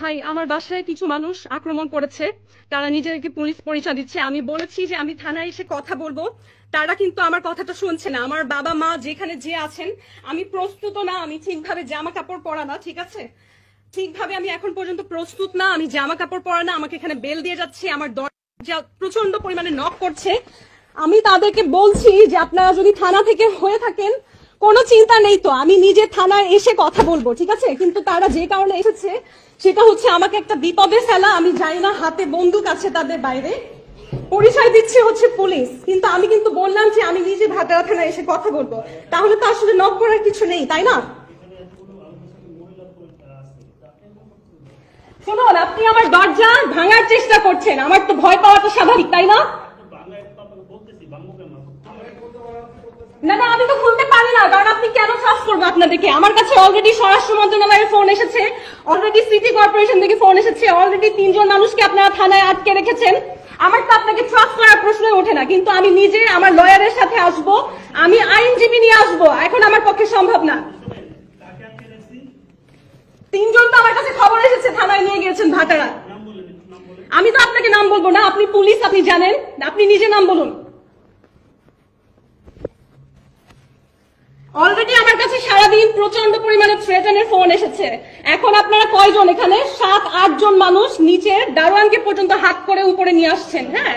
ভাই আমার বাসায় কিছু মানুষ আক্রমণ করেছে, তারা নিজেদেরকে পুলিশ পরিচয় দিচ্ছে। আমি বলেছি যে আমি থানায় এসে কথা বলবো, তারা কিন্তু আমার কথাটা শুনছে না। আমার বাবা মা যেখানে যে আছেন, আমি প্রস্তুত না, আমি ঠিকভাবে জামা কাপড় পরা না, ঠিক আছে, ঠিকভাবে আমি এখন পর্যন্ত প্রস্তুত না, আমি জামা কাপড় পরা না, আমাকে এখানে বেল দিয়ে যাচ্ছে, আমার দরজা প্রচন্ড পরিমাণে নক করছে। আমি তাদেরকে বলছি যে আপনারা যদি থানা থেকে হয়ে থাকেন কোনো চিন্তা নেই, তো আমি নিজে থানায় এসে কথা বলবো, ঠিক আছে। কিন্তু তারা যে কারণে এসেছে সেটা হচ্ছে আমাকে একটা বিপদে ফেলা। আমি জানি না, হাতে বন্দুক আছে তাদের, বাইরে পরিচয় দিচ্ছে হচ্ছে পুলিশ, কিন্তু আমি কিন্তু বললাম যে আমি নিজে ভাটারা থানায় এসে কথা বলবো। তাহলে তো আসলে নক করার কিছু নেই, তাই না? শুনুন, আপনি আমার দরজা ভাঙার চেষ্টা করছেন, আমার তো ভয় পাওয়াটা স্বাভাবিক, তাই না? না না, আমি তো খুলতে পারি না, কারণ আপনি কেন ট্রাস্ট করবো আপনাদেরকে? আমার কাছে অলরেডি স্বরাষ্ট্র মন্ত্রণালয়ের ফোন এসেছে, অলরেডি সিটি কর্পোরেশন থেকে ফোন এসেছে, অলরেডি 3 জন মানুষকে আপনারা থানায় আটকে রেখেছেন। আমার তো আপনাকে ট্রাস্ট করার প্রশ্নই ওঠে না। কিন্তু আমি নিজে আমার লয়ারের সাথে আসবো, আমি আইনজীবী নিয়ে আসবো, এখন আমার পক্ষে সম্ভব না। 3 জন তো আমার কাছে খবর এসেছে, থানায় নিয়ে গিয়েছেন ভাটারা। আমি তো আপনাকে নাম বলবো না, আপনি পুলিশ, আপনি জানেন, আপনি নিজে নাম বলুন। অলরেডি আমার কাছে সারাদিন প্রচন্ড পরিমাণে থ্রেটেনের ফোন এসেছে। এখন আপনারা কয়জন এখানে? 7-8 জন মানুষ নিচে দারোয়ানকে পর্যন্ত হাত করে উপরে নিয়ে আসছেন। হ্যাঁ,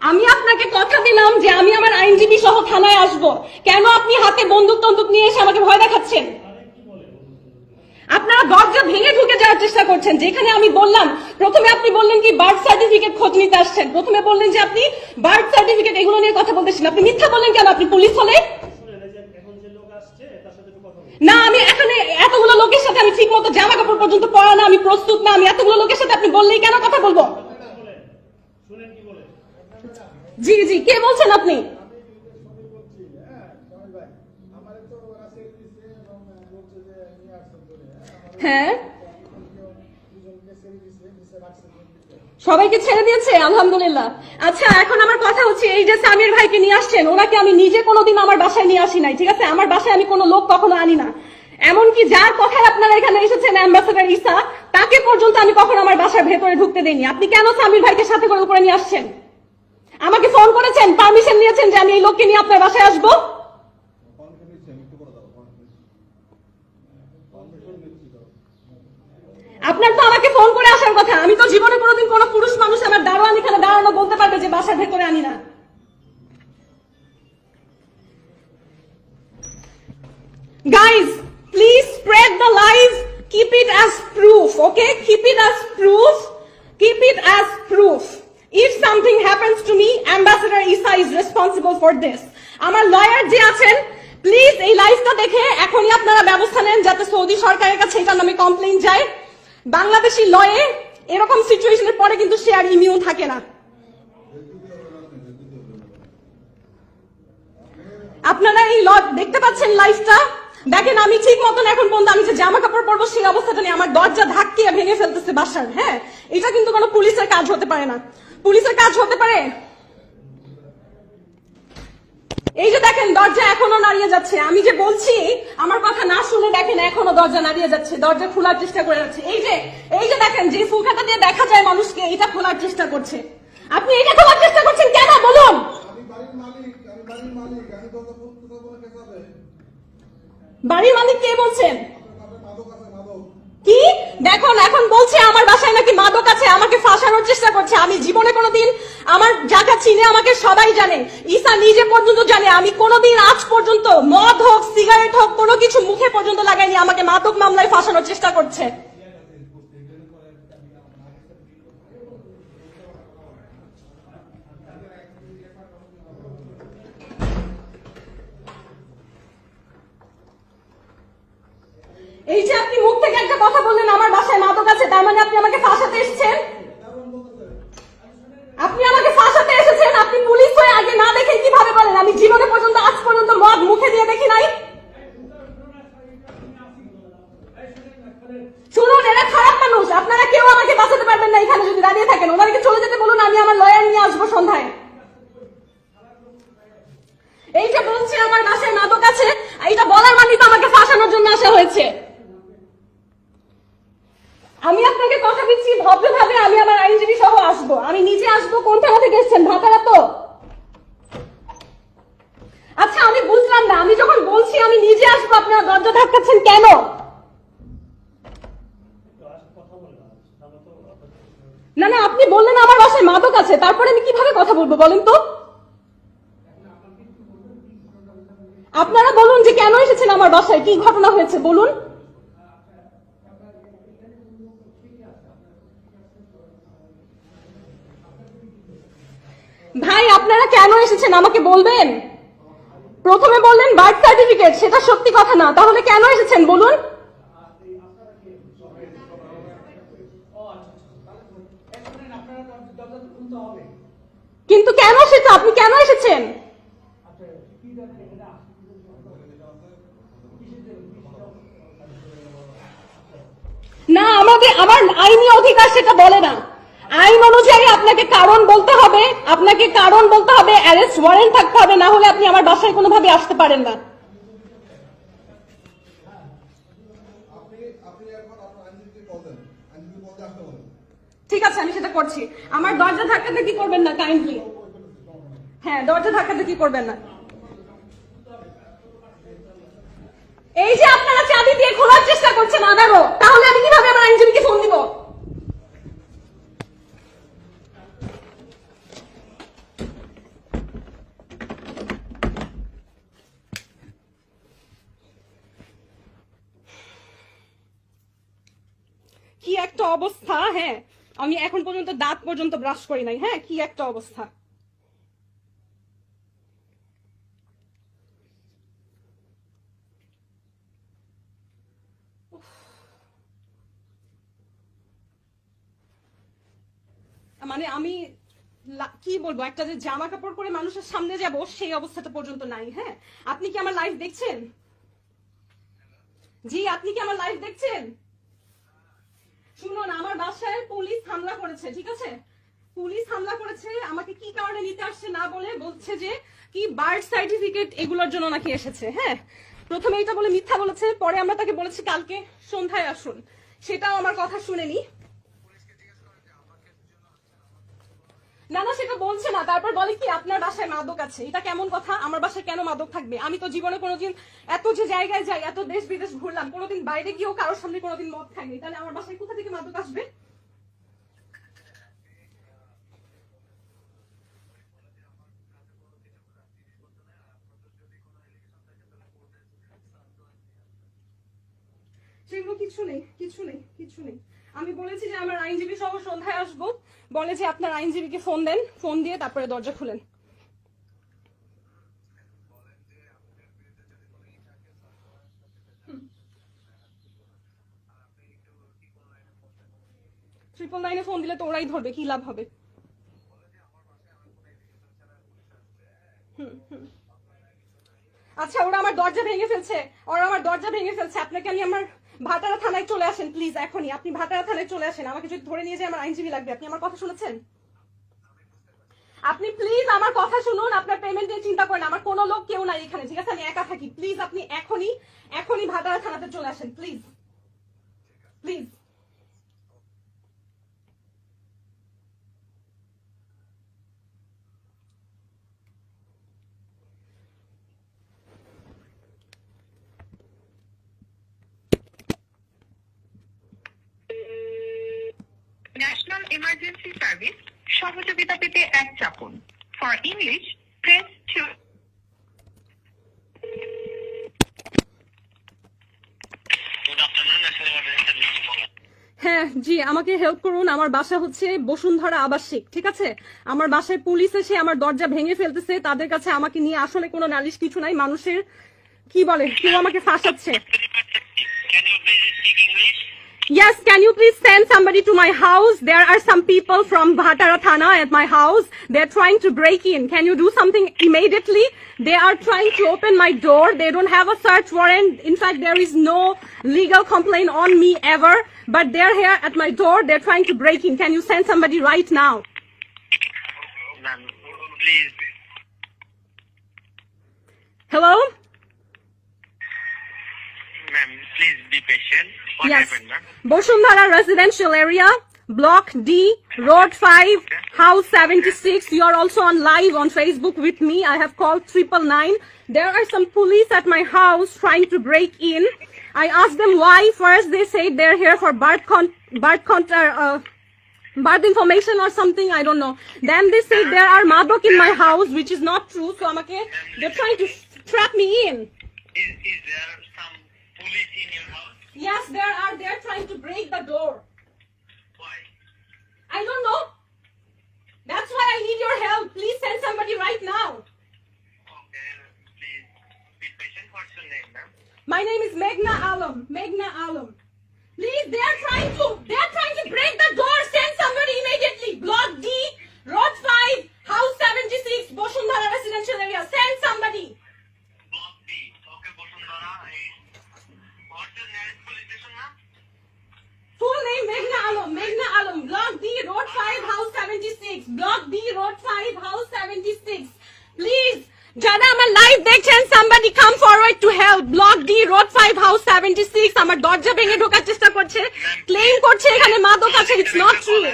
আমি আপনাকে কথা দিলাম যে আমি আমার আইনজীবী সহ থানায় আসবো। কেন আপনি হাতে বন্দুক টন্দুক নিয়ে এসে আমাকে ভয় দেখাচ্ছেন? আপনারা দরজা ভেঙে ঢুকে যাওয়ার চেষ্টা করছেন। যেখানে আমি বললাম, প্রথমে আপনি বললেন কি বার্থ সার্টিফিকেট খোঁজ নিতে আসছেন, প্রথমে বললেন যে আপনি বার্থ সার্টিফিকেট এগুলো নিয়ে কথা বলতেছেন। আপনি মিথ্যা বললেন কেন? আপনি পুলিশ হলে না, আমি এখানে এতগুলো লোকের সাথে আমি ঠিক মতো জামা কাপড় পর্যন্ত পরা না, আমি প্রস্তুত না, আমি এতগুলো লোকের সাথে আপনি বললেই কেন কথা বলবো? জি জি, কে বলছেন আপনি? হ্যাঁ, সবাইকে ছেড়ে দিয়েছে, আলহামদুলিল্লাহ। আচ্ছা, এখন আমার কথা হচ্ছে, এই যে সামির ভাইকে নিয়ে আসছেন, ওনাকে আমি নিজে কোনোদিন আমার বাসায় নিয়ে আসি নাই, ঠিক আছে? আমার বাসায় আমি কোনো লোক কখনো আনি না। এমনকি যার কথায় আপনারা এখানে এসেছেন, অ্যাম্বাসেডর ঈসা, তাকে পর্যন্ত আমি কখনো আমার বাসার ভেতরে ঢুকতে দেইনি। আপনি কেন সামির ভাইকে সাথে করে উপরে নিয়ে আসছেন? আমাকে ফোন করেছেন, পারমিশন নিয়েছেন যে আমি এই লোককে নিয়ে আপনার বাসায় আসবো? আপনার তো আমাকে ফোন করে আসার কথা। আমি তো জীবনে কোনোদিন কোনো পুরুষ মানুষ আমার দারোয়ান এখানে দাঁড়ানো বলতে পারবে যে বাসার ভেতরে আনি না। Guys, please spread the lies. Keep it as proof, okay? Keep it as proof. Keep it as proof. If something happens to me, Ambassador Isa is responsible for this. আমার লয়ার যে আছেন, প্লিজ এই লাইভটা দেখে এখনই আপনারা ব্যবস্থা নেন যাতে সৌদি সরকারের কাছে এটার নামে কমপ্লেইন যায়। বাংলাদেশি লয়ে এরকম সিচুয়েশনের পরে কিন্তু সে আর ইমিউন থাকে না। আপনারা এই দেখতে পাচ্ছেন লাইভটা, দেখেন আমি ঠিক মতন এখন পর্যন্ত আমি যে জামা কাপড় পরবো সেই অবস্থাটা নেই, আমার দরজা ধাক্কিয়ে ভেঙে ফেলতেছে বাসার। হ্যাঁ, এটা কিন্তু কোনো পুলিশের কাজ হতে পারে না। পুলিশের কাজ হতে পারে এই যে দেখেন দরজা এখনো নাড়িয়ে যাচ্ছে। আমি যে বলছি আমার কথা না শুনে দেখেন এখনো দরজা নাড়িয়ে যাচ্ছে, দরজা খোলার চেষ্টা করে যাচ্ছে। এই যে দেখেন যে ফুলকাটা দিয়ে দেখা যায় মানুষকে, এটা খোলার চেষ্টা করছে। আপনি এটা খোলার চেষ্টা করছেন কেন বলুন? বাড়ির মালিক কে বলছেন? কি দেখুন, এখন বলছে আমার বাসায় নাকি মাদক আছে, আমাকে ফাঁসানোর চেষ্টা করছে। আমি জীবনে কোনোদিন, আমার যারা চিনে আমাকে সবাই জানে, ঈসা নিজে পর্যন্ত জানে, আমি কোনোদিন আজ পর্যন্ত মদ হোক সিগারেট হোক কোনো কিছু মুখে পর্যন্ত লাগাইনি। আমাকে মাদক মামলায় ফাঁসানোর চেষ্টা করছে। এই যে আপনি মুখ থেকে একটা কথা বললেন আমার বাসায় মাদক আছে, তার মানে আপনি আমাকে ফাঁসাতে এসেছেন। আপনি আমাকে ফাঁসাতে এসেছেন। আপনি পুলিশ হয়ে আগে না দেখে কিভাবে বলেন? আমি জীবনে পর্যন্ত আজ পর্যন্ত মদ মুখে দিয়ে দেখি নাই। শুনুন, এরা খারাপ মানুষ, আপনারা কেউ আমাকে বাঁচাতে পারবেন না এখানে যদি দাঁড়িয়ে থাকেন। ওনাদেরকে চলে যেতে বলুন, আমি আমার লয়ার নিয়ে আসবো সন্ধ্যায়। এই যে বলছে আমার বাসায় মাদক আছে, এটা বলার মানে তো আমাকে ফাঁসানোর জন্য আসা হয়েছে। আমি আপনাকে কথা দিচ্ছি ভদ্রভাবে আমি আমার আইনজীবী সহ আসবো, আমি নিজে আসবো। কোন থানা থেকে এসেছেন? ভাতারা তো। আচ্ছা আমি বুঝলাম না, আমি যখন বলছি আমি নিজে আসবো আপনারা দরজা ধাক্কাচ্ছেন কেন? না না, আপনি বললেন আমার বাসায় মাদক আছে, তারপরে আমি কিভাবে কথা বলবো বলেন তো? আপনারা বলুন যে কেন এসেছেন আমার বাসায়, কি ঘটনা হয়েছে বলুন। ভাই আপনারা কেন এসেছেন আমাকে বলবেন? প্রথমে বললেন বার্থ সার্টিফিকেট, সেটা সত্যি কথা না, তাহলে কেন এসেছেন বলুন? কিন্তু কেন সেটা, আপনি কেন এসেছেন? না, আমার আইনি অধিকার সেটা বলে না। আইন অনুযায়ী আপনাকে কারণ বলতে হবে, আপনাকে কারণ বলতে হবে, অ্যারেস্ট ওয়ারেন্ট থাকতে হবে, না হলে আপনি আমার বাসায় কোনোভাবে আসতে পারেন না। ঠিক আছে, আমি সেটা করছি। আমার দরজা ধাক্কাতে কি করবেন না কাইন্ডলি। হ্যাঁ, দরজা ধাক্কাতে কি করবেন না। এই যে আপনারা চাবি দিয়ে খোলার চেষ্টা করছেন আবারও, তাহলে আমি কিভাবে আমার আইনজীবীকে ফোন দিব? কি একটা অবস্থা। হ্যাঁ, আমি এখন পর্যন্ত দাঁত পর্যন্ত ব্রাশ করি নাই। হ্যাঁ, কি একটা অবস্থা। মানে আমি কি বলবো, একটা যে জামা কাপড় পরে মানুষের সামনে যাব সেই অবস্থাটা পর্যন্ত নাই। হ্যাঁ, আপনি কি আমার লাইভ দেখছেন? জি, আপনি কি আমার লাইভ দেখছেন? শুনুন, আমার বাসায় পুলিশ হামলা করেছে, ঠিক আছে? পুলিশ হামলা করেছে, আমাকে কি কারণে নিতে আসছে না বলে বলছে যে কি বার্থ সার্টিফিকেট এগুলোর জন্য নাকি এসেছে। হ্যাঁ, প্রথমে এটা বলে মিথ্যা বলেছে, পরে আমরা তাকে বলেছি কালকে সন্ধ্যায় আসুন, সেটাও আমার কথা শুনেনি। না না, সেটা বলছে না, তারপর বলে কি আপনার বাসায় মাদক আছে। এটা কেমন কথা? আমার বাসায় কেন মাদক থাকবে? আমি তো জীবনে কোনোদিন এত যে জায়গায় যাই, এত দেশ বিদেশ ঘুরলাম, কোনোদিন বাইরে গিয়েও কারোর সামনে কোনোদিন মদ খাইনি, তাহলে আমার বাসায় কোথা থেকে মাদক আসবে? সেগুলো কিছু নেই, কিছু নেই, কিছু নেই। আমি বলেছি যে আমার আইনজীবী সহ সন্ধ্যায় আসবো, বলে যে আপনার আইনজীবীকে ফোন দেন, ফোন দিয়ে তারপরে দরজা খুলেন। ট্রিপল নাইনে ফোন দিলে তো ওরাই ধরবে, কি লাভ হবে? আচ্ছা, ওরা আমার দরজা ভেঙে ফেলছে, ওরা আমার দরজা ভেঙে ফেলছে। আপনাকে আমি আমার ভাটারা থানায় চলে আসেন প্লিজ, এখনই আপনি ভাটারা থানায় চলে আসেন। আমাকে যদি ধরে নিয়ে যায় আমার আইনজীবী লাগবে। আপনি আমার কথা শুনেছেন? আপনি প্লিজ আমার কথা শুনুন, আপনার পেমেন্ট নিয়ে চিন্তা করেন, আমার কোনো লোক কেউ নাই এখানে, ঠিক আছে? আমি একা থাকি। প্লিজ আপনি এখনই এখনই ভাটারা থানাতে চলে আসেন please, please. National emergency service সহযোগিতা পেতে এক চাপুন। For English press 2। হ্যাঁ জি, আমাকে হেল্প করুন। আমার বাসা হচ্ছে বসুন্ধরা আবাসিক, ঠিক আছে? আমার বাসায় পুলিশ এসে আমার দরজা ভেঙে ফেলতেছে। তাদের কাছে আমাকে নিয়ে আসলে কোনো নালিশ কিছু নাই, মানুষের কি বলে, কেউ আমাকে ফাঁসাচ্ছে। Yes, can you please send somebody to my house? There are some people from Bhatara Thana at my house. They're trying to break in. Can you do something immediately? They are trying to open my door. They don't have a search warrant. In fact, there is no legal complaint on me ever. But they're here at my door. They're trying to break in. Can you send somebody right now? Ma'am, please. Hello? Ma'am, please be patient. What Yes. happened, ma'am? Bosundhara residential area, Block D, Road 5, House 76. You are also on live on Facebook with me. I have called 999. There are some police at my house trying to break in. I asked them why. First, they said they're here for birth information or something. I don't know. Then they said there are madok in my house, which is not true. So they're trying to trap me in. Is there some police in your house? Yes, there are. They're trying to break the door. Why? I don't know. That's why I need your help. Please send somebody right now. Okay, please be patient. What's your name, ma'am? My name is Meghna Alam. Meghna Alam. Please, they're trying to break the door. Send somebody immediately. Block D, Road 5, House 76, Bosundhara residential area. Send somebody. Block B. Okay, Bosundhara. What's your nearest police station, ma'am? Full name Meghna Alam. Meghna Alam. Block D, Road 5, House 76. Block D, Road 5, House 76. Please, যারা আমার live দেখছেন, somebody come forward to help. Block D, Road 5, House 76. আমার দরজা ভেঙে ঢোকার চেষ্টা করছে, claim করছে এখানে মাদক আছে. It's not true.